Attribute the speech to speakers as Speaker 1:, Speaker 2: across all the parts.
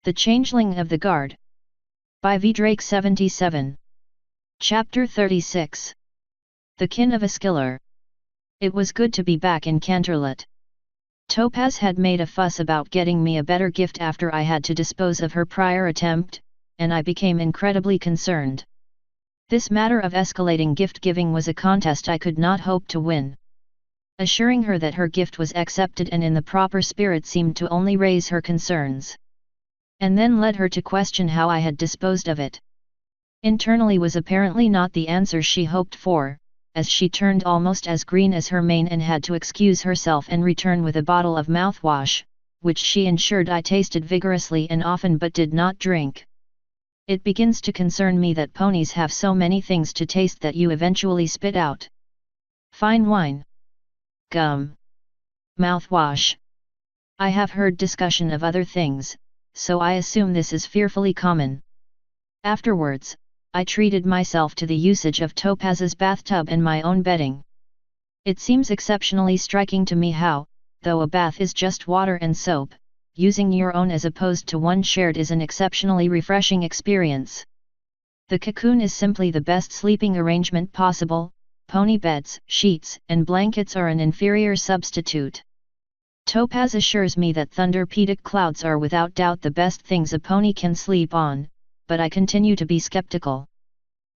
Speaker 1: The Changeling of the Guard. By V. Drake 77. Chapter 36. The Kin of Escorting. It was good to be back in Canterlot. Topaz had made a fuss about getting me a better gift after I had to dispose of her prior attempt, and I became incredibly concerned. This matter of escalating gift-giving was a contest I could not hope to win. Assuring her that her gift was accepted and in the proper spirit seemed to only raise her concerns. And then led her to question how I had disposed of it. Internally was apparently not the answer she hoped for, as she turned almost as green as her mane and had to excuse herself and return with a bottle of mouthwash, which she ensured I tasted vigorously and often but did not drink. It begins to concern me that ponies have so many things to taste that you eventually spit out. Fine wine. Gum. Mouthwash. I have heard discussion of other things, so I assume this is fearfully common. Afterwards, I treated myself to the usage of Topaz's bathtub and my own bedding. It seems exceptionally striking to me how, though a bath is just water and soap, using your own as opposed to one shared is an exceptionally refreshing experience. The cocoon is simply the best sleeping arrangement possible. Pony beds, sheets, and blankets are an inferior substitute. Topaz assures me that thunderpedic clouds are without doubt the best things a pony can sleep on, but I continue to be skeptical.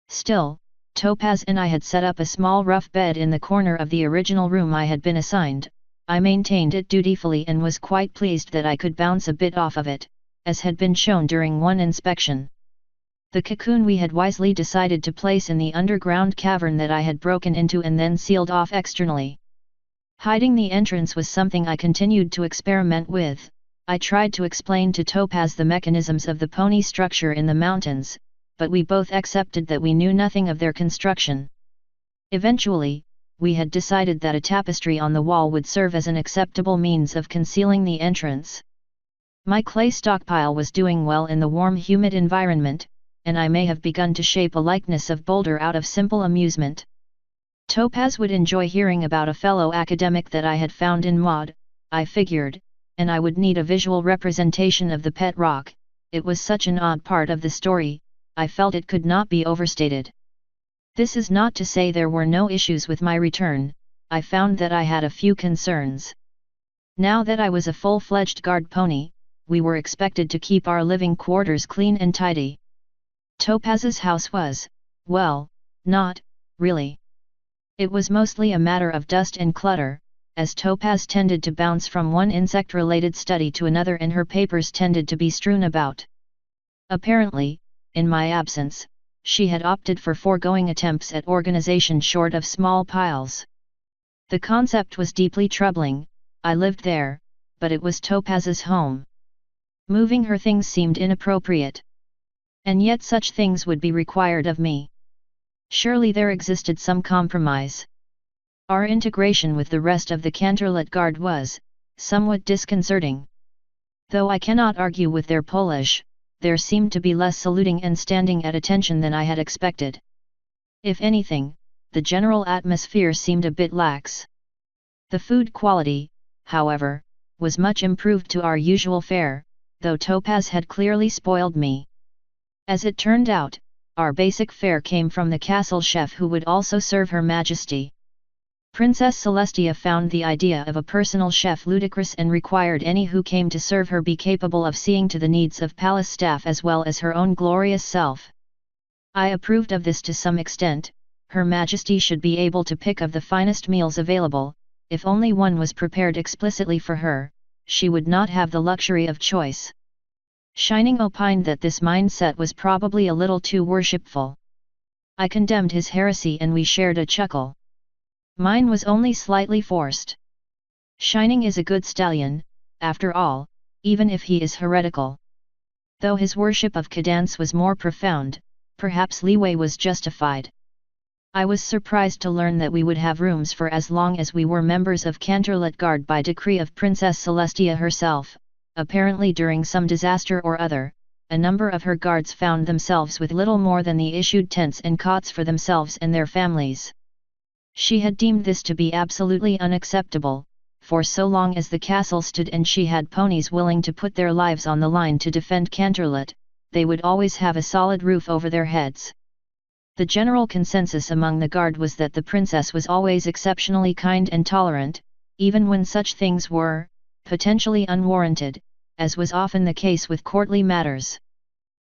Speaker 1: Still, Topaz and I had set up a small rough bed in the corner of the original room I had been assigned. I maintained it dutifully and was quite pleased that I could bounce a bit off of it, as had been shown during one inspection. The cocoon we had wisely decided to place in the underground cavern that I had broken into and then sealed off externally. Hiding the entrance was something I continued to experiment with. I tried to explain to Topaz the mechanisms of the pony structure in the mountains, but we both accepted that we knew nothing of their construction. Eventually, we had decided that a tapestry on the wall would serve as an acceptable means of concealing the entrance. My clay stockpile was doing well in the warm humid environment, and I may have begun to shape a likeness of Boulder out of simple amusement. Topaz would enjoy hearing about a fellow academic that I had found in Maud, I figured, and I would need a visual representation of the pet rock. It was such an odd part of the story, I felt it could not be overstated. This is not to say there were no issues with my return. I found that I had a few concerns. Now that I was a full-fledged guard pony, we were expected to keep our living quarters clean and tidy. Topaz's house was, well, not really. It was mostly a matter of dust and clutter, as Topaz tended to bounce from one insect-related study to another and her papers tended to be strewn about. Apparently, in my absence, she had opted for foregoing attempts at organization short of small piles. The concept was deeply troubling. I lived there, but it was Topaz's home. Moving her things seemed inappropriate. And yet such things would be required of me. Surely there existed some compromise. Our integration with the rest of the Canterlot Guard was somewhat disconcerting. Though I cannot argue with their Polish, there seemed to be less saluting and standing at attention than I had expected. If anything, the general atmosphere seemed a bit lax. The food quality, however, was much improved to our usual fare, though Topaz had clearly spoiled me. As it turned out, our basic fare came from the castle chef who would also serve Her Majesty. Princess Celestia found the idea of a personal chef ludicrous and required any who came to serve her be capable of seeing to the needs of palace staff as well as her own glorious self. I approved of this to some extent. Her Majesty should be able to pick of the finest meals available. If only one was prepared explicitly for her, she would not have the luxury of choice. Shining opined that this mindset was probably a little too worshipful. I condemned his heresy and we shared a chuckle. Mine was only slightly forced. Shining is a good stallion, after all, even if he is heretical. Though his worship of cadence was more profound, perhaps leeway was justified. I was surprised to learn that we would have rooms for as long as we were members of Canterlot Guard by decree of Princess Celestia herself. Apparently during some disaster or other, a number of her guards found themselves with little more than the issued tents and cots for themselves and their families. She had deemed this to be absolutely unacceptable, for so long as the castle stood and she had ponies willing to put their lives on the line to defend Canterlot, they would always have a solid roof over their heads. The general consensus among the guard was that the princess was always exceptionally kind and tolerant, even when such things were, potentially unwarranted, as was often the case with courtly matters.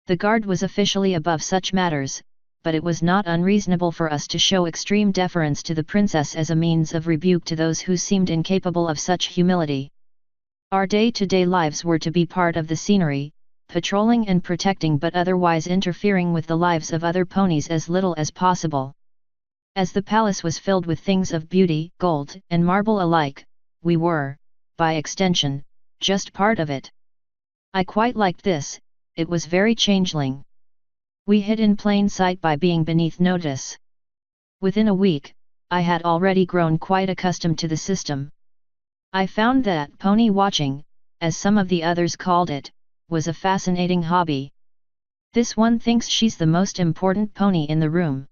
Speaker 1: The guard was officially above such matters, but it was not unreasonable for us to show extreme deference to the princess as a means of rebuke to those who seemed incapable of such humility. Our day-to-day lives were to be part of the scenery, patrolling and protecting but otherwise interfering with the lives of other ponies as little as possible. As the palace was filled with things of beauty, gold and marble alike, we were, by extension, just part of it. I quite liked this, it was very Changeling. We hid in plain sight by being beneath notice. Within a week, I had already grown quite accustomed to the system. I found that pony watching, as some of the others called it, was a fascinating hobby. This one thinks she's the most important pony in the room.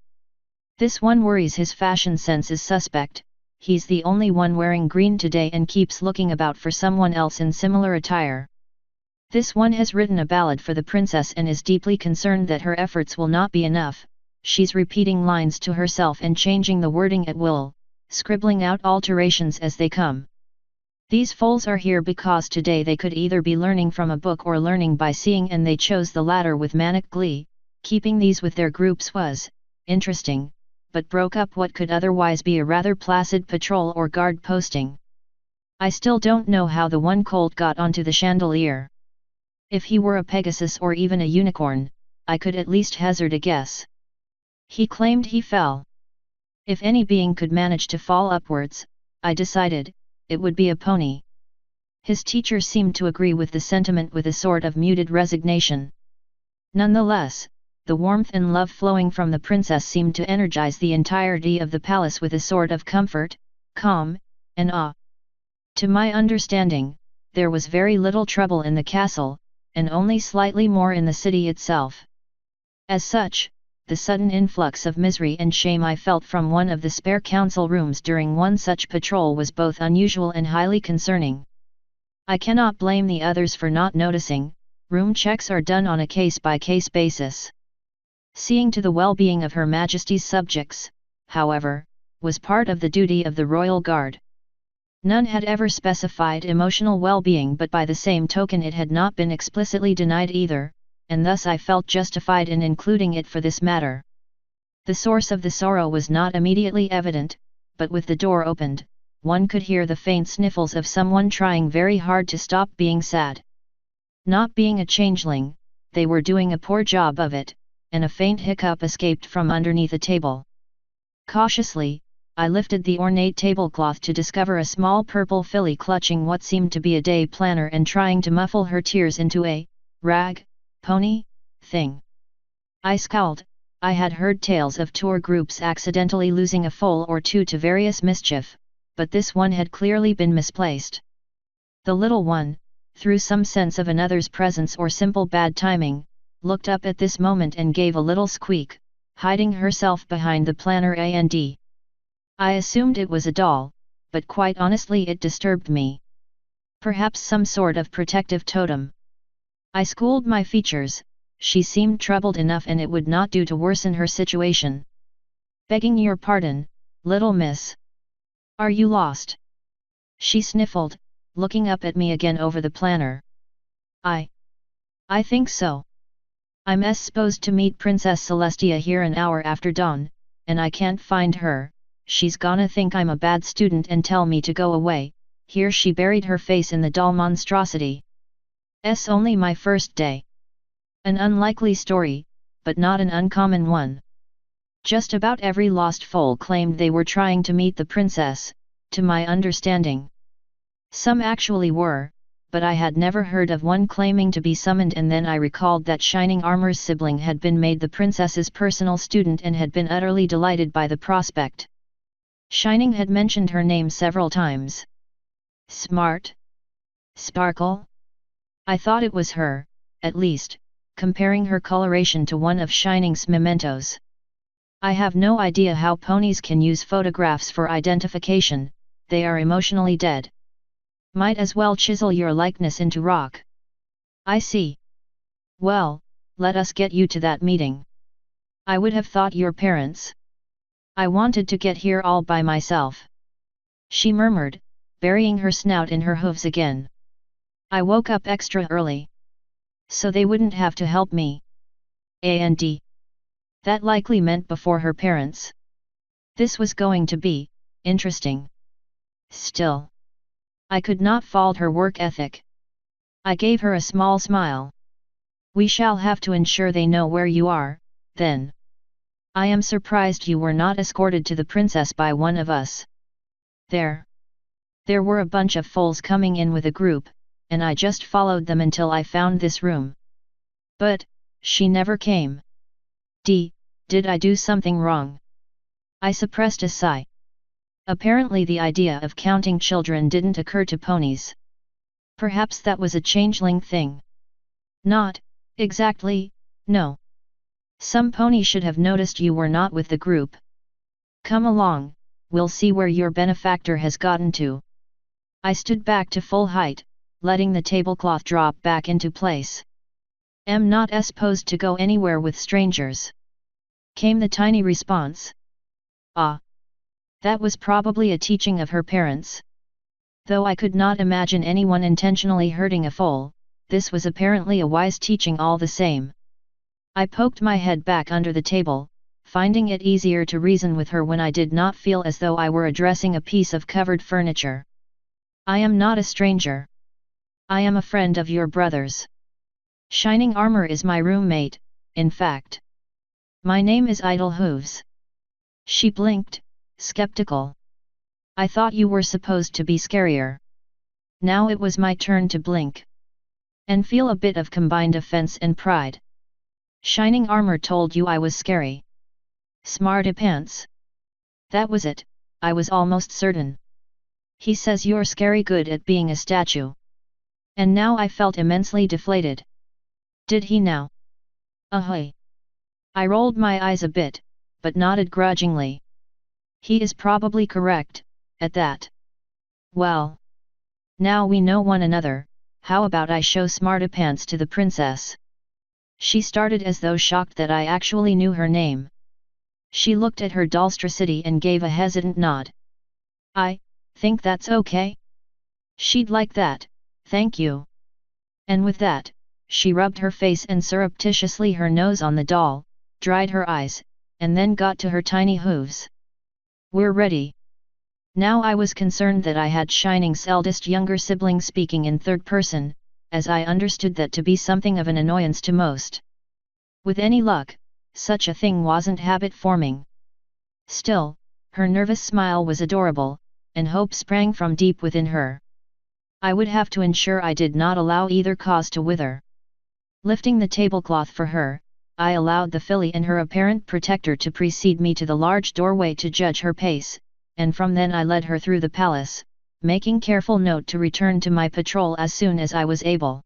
Speaker 1: This one worries his fashion sense is suspect, he's the only one wearing green today and keeps looking about for someone else in similar attire. This one has written a ballad for the princess and is deeply concerned that her efforts will not be enough, she's repeating lines to herself and changing the wording at will, scribbling out alterations as they come. These foals are here because today they could either be learning from a book or learning by seeing, and they chose the latter with manic glee. Keeping these with their groups was interesting, but broke up what could otherwise be a rather placid patrol or guard posting. I still don't know how the one colt got onto the chandelier. If he were a Pegasus or even a unicorn, I could at least hazard a guess. He claimed he fell. If any being could manage to fall upwards, I decided, it would be a pony. His teacher seemed to agree with the sentiment with a sort of muted resignation. Nonetheless, the warmth and love flowing from the princess seemed to energize the entirety of the palace with a sort of comfort, calm, and awe. To my understanding, there was very little trouble in the castle, and only slightly more in the city itself. As such, the sudden influx of misery and shame I felt from one of the spare council rooms during one such patrol was both unusual and highly concerning. I cannot blame the others for not noticing, room checks are done on a case-by-case basis. Seeing to the well-being of Her Majesty's subjects, however, was part of the duty of the Royal Guard. None had ever specified emotional well-being, but by the same token it had not been explicitly denied either, and thus I felt justified in including it for this matter. The source of the sorrow was not immediately evident, but with the door opened, one could hear the faint sniffles of someone trying very hard to stop being sad. Not being a changeling, they were doing a poor job of it, and a faint hiccup escaped from underneath a table. Cautiously, I lifted the ornate tablecloth to discover a small purple filly clutching what seemed to be a day planner and trying to muffle her tears into a rag pony thing. I scowled. I had heard tales of tour groups accidentally losing a foal or two to various mischief, but this one had clearly been misplaced. The little one, through some sense of another's presence or simple bad timing, looked up at this moment and gave a little squeak, hiding herself behind the planner and I assumed it was a doll, but quite honestly it disturbed me. Perhaps some sort of protective totem. I schooled my features, she seemed troubled enough and it would not do to worsen her situation. Begging your pardon, little miss. Are you lost? She sniffled, looking up at me again over the planner. I think so. I'm supposed to meet Princess Celestia here an hour after dawn, and I can't find her. She's gonna think I'm a bad student and tell me to go away. Here she buried her face in the doll monstrosity. Only my first day. An unlikely story, but not an uncommon one. Just about every lost foal claimed they were trying to meet the princess, to my understanding. Some actually were, but I had never heard of one claiming to be summoned, and then I recalled that Shining Armor's sibling had been made the princess's personal student and had been utterly delighted by the prospect. Shining had mentioned her name several times. Smart? Sparkle? I thought it was her, at least, comparing her coloration to one of Shining's mementos. I have no idea how ponies can use photographs for identification, they are emotionally dead. Might as well chisel your likeness into rock. I see. Well, let us get you to that meeting. I would have thought your parents. I wanted to get here all by myself. She murmured, burying her snout in her hooves again. I woke up extra early. So they wouldn't have to help me. And that likely meant before her parents. This was going to be interesting. Still, I could not fault her work ethic. I gave her a small smile. We shall have to ensure they know where you are, then. I am surprised you were not escorted to the princess by one of us. There were a bunch of foals coming in with a group, and I just followed them until I found this room. But, she never came. Did I do something wrong? I suppressed a sigh. Apparently the idea of counting children didn't occur to ponies. Perhaps that was a changeling thing. Not exactly, no. Some pony should have noticed you were not with the group. Come along, we'll see where your benefactor has gotten to. I stood back to full height, letting the tablecloth drop back into place. Am not supposed to go anywhere with strangers. Came the tiny response. Ah. That was probably a teaching of her parents. Though I could not imagine anyone intentionally hurting a foal, this was apparently a wise teaching all the same. I poked my head back under the table, finding it easier to reason with her when I did not feel as though I were addressing a piece of covered furniture. I am not a stranger. I am a friend of your brother's. Shining Armor is my roommate, in fact. My name is Idle Hooves. She blinked, skeptical. I thought you were supposed to be scarier. Now it was my turn to blink. And feel a bit of combined offense and pride. Shining Armor told you I was scary. Smarty pants. That was it, I was almost certain. He says you're scary good at being a statue. And now I felt immensely deflated. Did he now? Ahoy! I rolled my eyes a bit, but nodded grudgingly. He is probably correct, at that. Well. Now we know one another, how about I show Smartypants to the princess? She started as though shocked that I actually knew her name. She looked at her dollstricity and gave a hesitant nod. I think that's okay. She'd like that, thank you. And with that, she rubbed her face and surreptitiously her nose on the doll, dried her eyes, and then got to her tiny hooves. We're ready. Now I was concerned that I had Shining's eldest younger sibling speaking in third person, as I understood that to be something of an annoyance to most. With any luck, such a thing wasn't habit-forming. Still, her nervous smile was adorable, and hope sprang from deep within her. I would have to ensure I did not allow either cause to wither. Lifting the tablecloth for her, I allowed the filly and her apparent protector to precede me to the large doorway to judge her pace, and from then I led her through the palace, making careful note to return to my patrol as soon as I was able.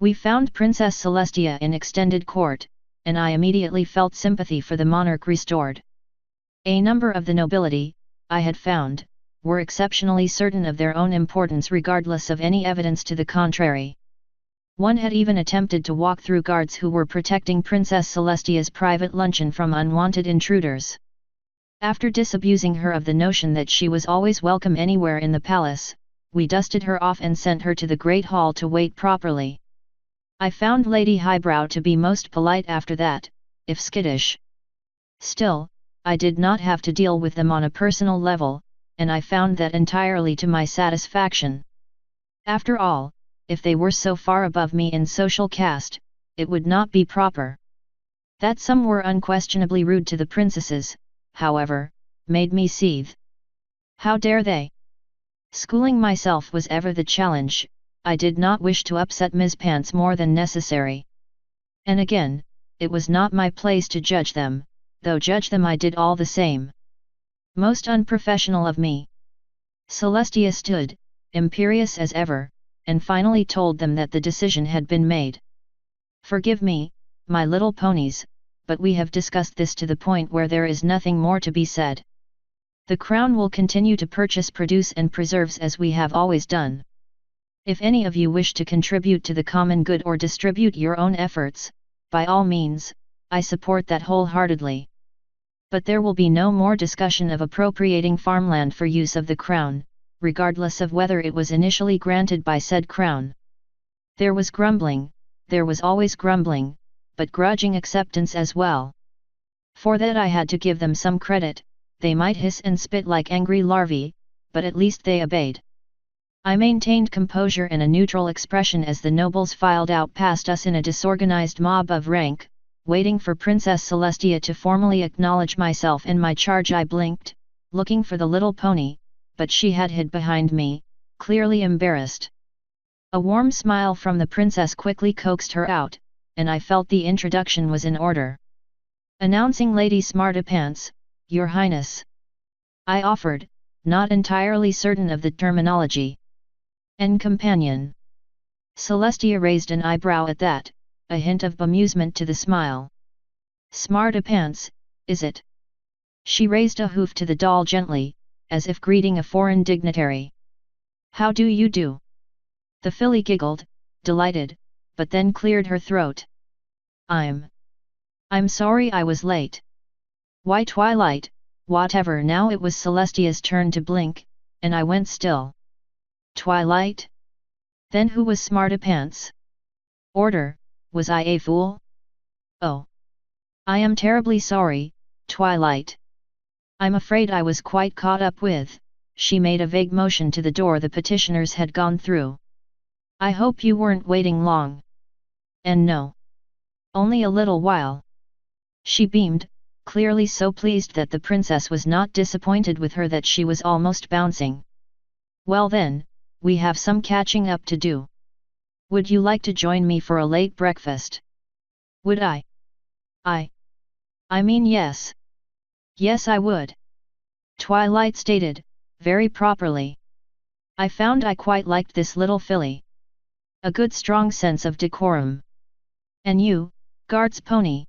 Speaker 1: We found Princess Celestia in extended court, and I immediately felt sympathy for the monarch restored. A number of the nobility, I had found, were exceptionally certain of their own importance regardless of any evidence to the contrary. One had even attempted to walk through guards who were protecting Princess Celestia's private luncheon from unwanted intruders. After disabusing her of the notion that she was always welcome anywhere in the palace, we dusted her off and sent her to the Great Hall to wait properly. I found Lady Highbrow to be most polite after that, if skittish. Still, I did not have to deal with them on a personal level, and I found that entirely to my satisfaction. After all, if they were so far above me in social caste, it would not be proper. That some were unquestionably rude to the princesses, however, made me seethe. How dare they? Schooling myself was ever the challenge. I did not wish to upset Ms. Pants more than necessary. And again, it was not my place to judge them, though judge them I did all the same. Most unprofessional of me. Celestia stood, imperious as ever, and finally told them that the decision had been made. Forgive me, my little ponies, but we have discussed this to the point where there is nothing more to be said. The crown will continue to purchase produce and preserves as we have always done. If any of you wish to contribute to the common good or distribute your own efforts, by all means, I support that wholeheartedly. But there will be no more discussion of appropriating farmland for use of the Crown, regardless of whether it was initially granted by said Crown. There was grumbling, there was always grumbling, but grudging acceptance as well. For that I had to give them some credit. They might hiss and spit like angry larvae, but at least they obeyed. I maintained composure and a neutral expression as the nobles filed out past us in a disorganized mob of rank, waiting for Princess Celestia to formally acknowledge myself and my charge. I blinked, looking for the little pony, but she had hid behind me, clearly embarrassed. A warm smile from the princess quickly coaxed her out, and I felt the introduction was in order. Announcing Lady Smartapants, Your Highness. I offered, not entirely certain of the terminology. And companion. Celestia raised an eyebrow at that, a hint of bemusement to the smile. Smartapants, is it? She raised a hoof to the doll gently, as if greeting a foreign dignitary. How do you do? The filly giggled, delighted, but then cleared her throat. I'm sorry I was late. Why Twilight, whatever. Now it was Celestia's turn to blink, and I went still. Twilight? Then who was Smartapants? Order, was I a fool? Oh. I am terribly sorry, Twilight. I'm afraid I was quite caught up with. She made a vague motion to the door the petitioners had gone through. I hope you weren't waiting long. And no. Only a little while. She beamed, clearly so pleased that the princess was not disappointed with her that she was almost bouncing. Well then, we have some catching up to do. Would you like to join me for a late breakfast? Would I? I mean yes. Yes I would. Twilight stated, very properly. I found I quite liked this little filly. A good strong sense of decorum. And you, guard's pony?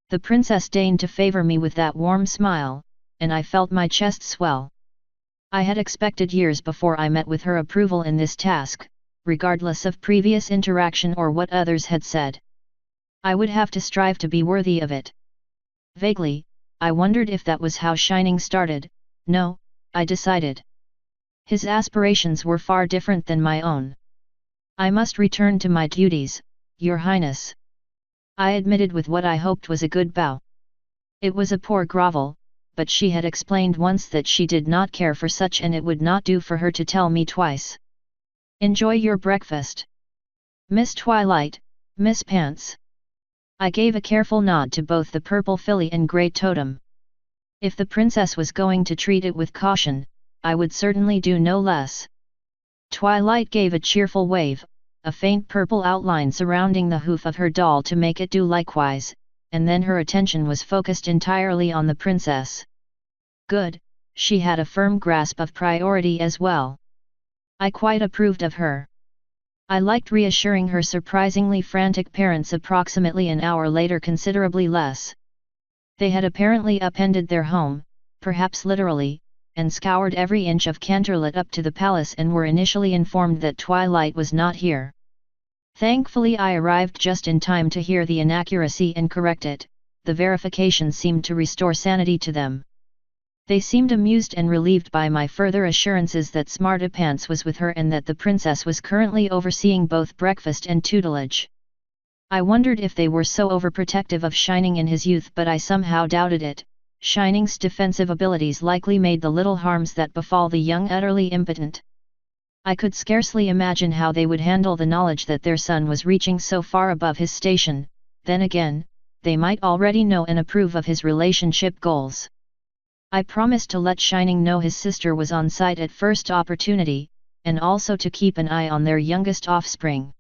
Speaker 1: The princess deigned to favor me with that warm smile, and I felt my chest swell. I had expected years before I met with her approval in this task, regardless of previous interaction or what others had said. I would have to strive to be worthy of it. Vaguely, I wondered if that was how Shining started. No, I decided. His aspirations were far different than my own. I must return to my duties, Your Highness. I admitted with what I hoped was a good bow. It was a poor grovel, but she had explained once that she did not care for such and it would not do for her to tell me twice. Enjoy your breakfast. Miss Twilight, Miss Pants. I gave a careful nod to both the purple filly and grey totem. If the princess was going to treat it with caution, I would certainly do no less. Twilight gave a cheerful wave, a faint purple outline surrounding the hoof of her doll to make it do likewise, and then her attention was focused entirely on the princess. Good, she had a firm grasp of priority as well. I quite approved of her. I liked reassuring her surprisingly frantic parents approximately an hour later considerably less. They had apparently upended their home, perhaps literally, and scoured every inch of Canterlot up to the palace and were initially informed that Twilight was not here. Thankfully I arrived just in time to hear the inaccuracy and correct it. The verification seemed to restore sanity to them. They seemed amused and relieved by my further assurances that Smartapants was with her and that the princess was currently overseeing both breakfast and tutelage. I wondered if they were so overprotective of Shining in his youth, but I somehow doubted it. Shining's defensive abilities likely made the little harms that befall the young utterly impotent. I could scarcely imagine how they would handle the knowledge that their son was reaching so far above his station. Then again, they might already know and approve of his relationship goals. I promised to let Shining know his sister was on site at first opportunity, and also to keep an eye on their youngest offspring.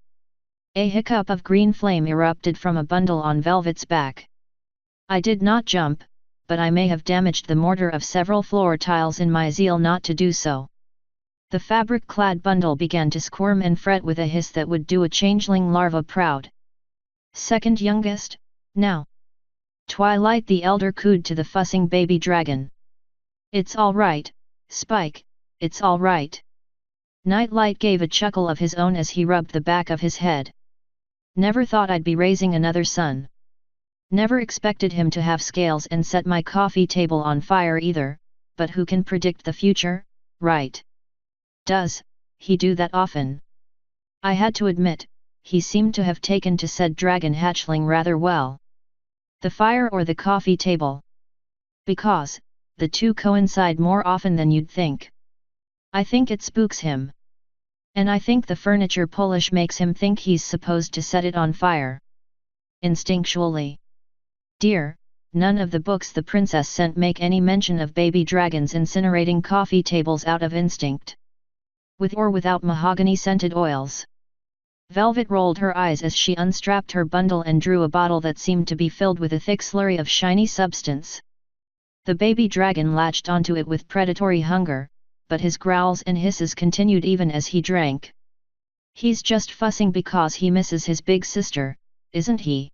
Speaker 1: A hiccup of green flame erupted from a bundle on Velvet's back. I did not jump, but I may have damaged the mortar of several floor tiles in my zeal not to do so. The fabric-clad bundle began to squirm and fret with a hiss that would do a changeling larva proud. Second youngest, now. Twilight the elder cooed to the fussing baby dragon. It's all right, Spike, it's all right. Nightlight gave a chuckle of his own as he rubbed the back of his head. Never thought I'd be raising another son. Never expected him to have scales and set my coffee table on fire either, but who can predict the future, right? Does he do that often? I had to admit, he seemed to have taken to said dragon hatchling rather well. The fire or the coffee table? Because, the two coincide more often than you'd think. I think it spooks him. And I think the furniture polish makes him think he's supposed to set it on fire. Instinctually. Dear, none of the books the princess sent make any mention of baby dragons incinerating coffee tables out of instinct. With or without mahogany-scented oils. Velvet rolled her eyes as she unstrapped her bundle and drew a bottle that seemed to be filled with a thick slurry of shiny substance. The baby dragon latched onto it with predatory hunger, but his growls and hisses continued even as he drank. He's just fussing because he misses his big sister, isn't he?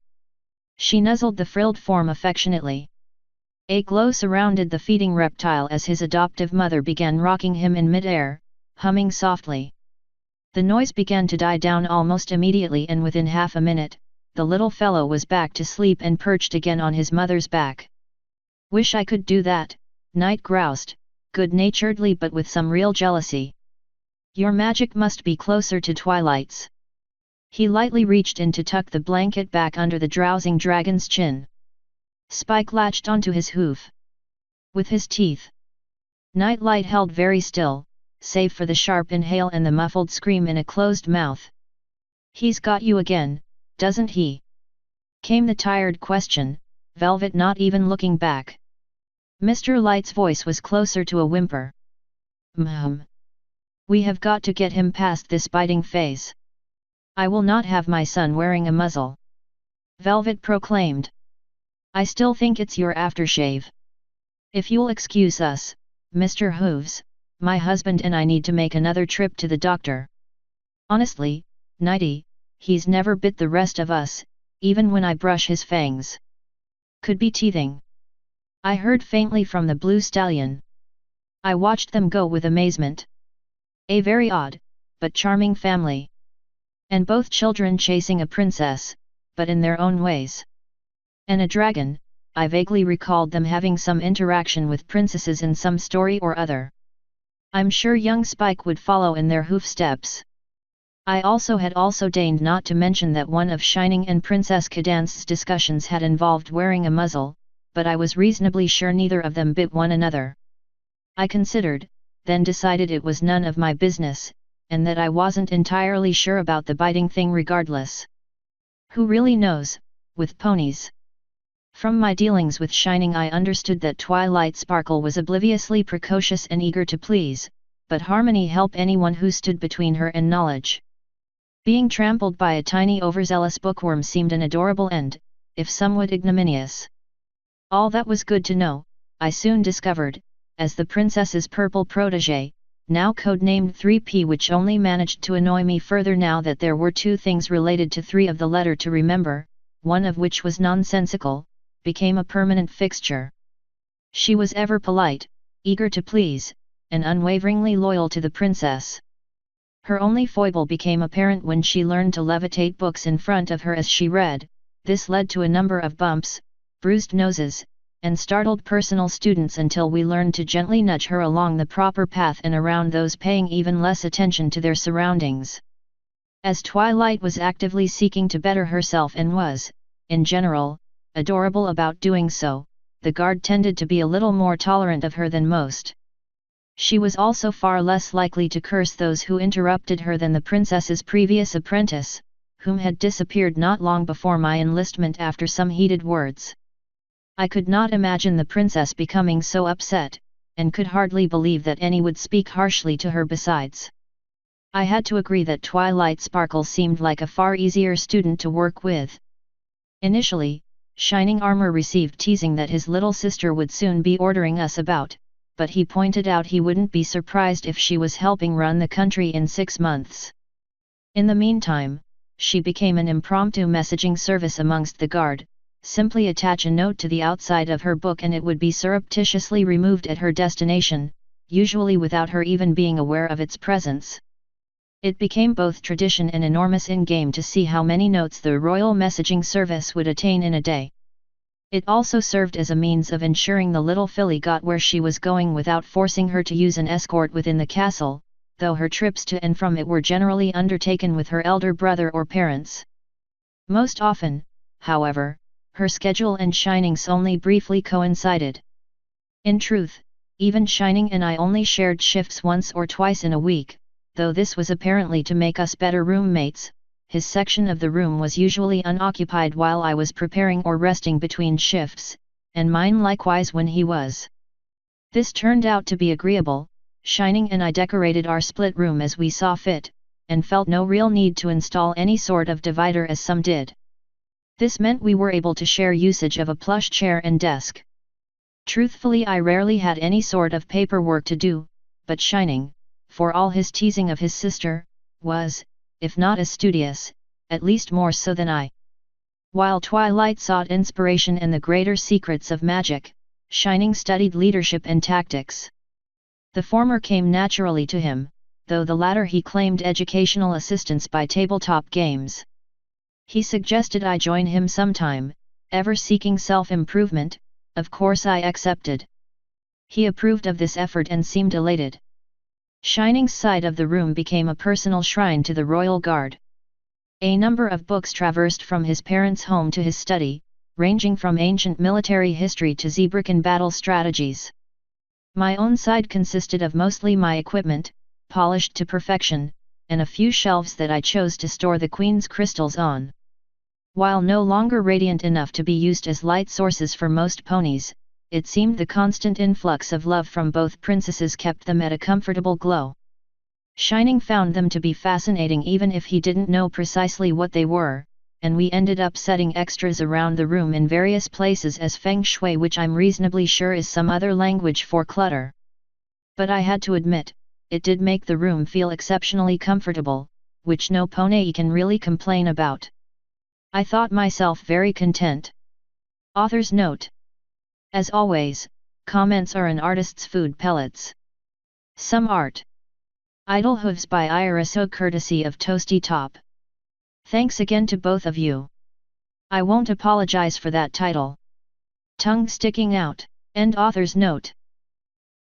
Speaker 1: She nuzzled the frilled form affectionately. A glow surrounded the feeding reptile as his adoptive mother began rocking him in mid-air, humming softly. The noise began to die down almost immediately, and within half a minute, the little fellow was back to sleep and perched again on his mother's back. Wish I could do that, Night groused, good-naturedly but with some real jealousy. Your magic must be closer to Twilight's. He lightly reached in to tuck the blanket back under the drowsing dragon's chin. Spike latched onto his hoof. With his teeth. Nightlight held very still, save for the sharp inhale and the muffled scream in a closed mouth. He's got you again, doesn't he? Came the tired question, Velvet not even looking back. Mr. Light's voice was closer to a whimper. We have got to get him past this biting phase. I will not have my son wearing a muzzle. Velvet proclaimed. I still think it's your aftershave. If you'll excuse us, Mr. Hooves, my husband and I need to make another trip to the doctor. Honestly, Nighty, he's never bit the rest of us, even when I brush his fangs. Could be teething. I heard faintly from the blue stallion. I watched them go with amazement. A very odd, but charming family. And both children chasing a princess, but in their own ways. And a dragon, I vaguely recalled them having some interaction with princesses in some story or other. I'm sure young Spike would follow in their hoof steps. I had also deigned not to mention that one of Shining and Princess Cadance's discussions had involved wearing a muzzle, but I was reasonably sure neither of them bit one another. I considered, then decided it was none of my business, and that I wasn't entirely sure about the biting thing regardless. Who really knows, with ponies? From my dealings with Shining I understood that Twilight Sparkle was obliviously precocious and eager to please, but Harmony help anyone who stood between her and knowledge. Being trampled by a tiny overzealous bookworm seemed an adorable end, if somewhat ignominious. All that was good to know, I soon discovered, as the princess's purple protégé, now codenamed 3P, which only managed to annoy me further now that there were two things related to 3 of the letter to remember, one of which was nonsensical, became a permanent fixture. She was ever polite, eager to please, and unwaveringly loyal to the princess. Her only foible became apparent when she learned to levitate books in front of her as she read. This led to a number of bumps, bruised noses, and startled personal students until we learned to gently nudge her along the proper path and around those paying even less attention to their surroundings. As Twilight was actively seeking to better herself and was, in general, adorable about doing so, the guard tended to be a little more tolerant of her than most. She was also far less likely to curse those who interrupted her than the princess's previous apprentice, whom had disappeared not long before my enlistment after some heated words. I could not imagine the princess becoming so upset, and could hardly believe that any would speak harshly to her besides. I had to agree that Twilight Sparkle seemed like a far easier student to work with. Initially, Shining Armor received teasing that his little sister would soon be ordering us about, but he pointed out he wouldn't be surprised if she was helping run the country in 6 months. In the meantime, she became an impromptu messaging service amongst the guard. Simply attach a note to the outside of her book and it would be surreptitiously removed at her destination, usually without her even being aware of its presence. It became both tradition and enormous in-game to see how many notes the royal messaging service would attain in a day. It also served as a means of ensuring the little filly got where she was going without forcing her to use an escort within the castle, though her trips to and from it were generally undertaken with her elder brother or parents. Most often, however, her schedule and Shining's only briefly coincided. In truth, even Shining and I only shared shifts once or twice in a week, though this was apparently to make us better roommates. His section of the room was usually unoccupied while I was preparing or resting between shifts, and mine likewise when he was. This turned out to be agreeable. Shining and I decorated our split room as we saw fit, and felt no real need to install any sort of divider as some did. This meant we were able to share usage of a plush chair and desk. Truthfully, I rarely had any sort of paperwork to do, but Shining, for all his teasing of his sister, was, if not as studious, at least more so than I. While Twilight sought inspiration in the greater secrets of magic, Shining studied leadership and tactics. The former came naturally to him, though the latter he claimed educational assistance by tabletop games. He suggested I join him sometime, ever seeking self-improvement. Of course I accepted. He approved of this effort and seemed elated. Shining's side of the room became a personal shrine to the royal guard. A number of books traversed from his parents' home to his study, ranging from ancient military history to Zebrican battle strategies. My own side consisted of mostly my equipment, polished to perfection, and a few shelves that I chose to store the Queen's crystals on. While no longer radiant enough to be used as light sources for most ponies, it seemed the constant influx of love from both princesses kept them at a comfortable glow. Shining found them to be fascinating even if he didn't know precisely what they were, and we ended up setting extras around the room in various places as feng shui, which I'm reasonably sure is some other language for clutter. But I had to admit, it did make the room feel exceptionally comfortable, which no pony can really complain about. I thought myself very content. Author's note. As always, comments are an artist's food pellets. Some art. Idle Hooves by Iris O, courtesy of Toasty Top. Thanks again to both of you. I won't apologize for that title. Tongue sticking out. End author's note.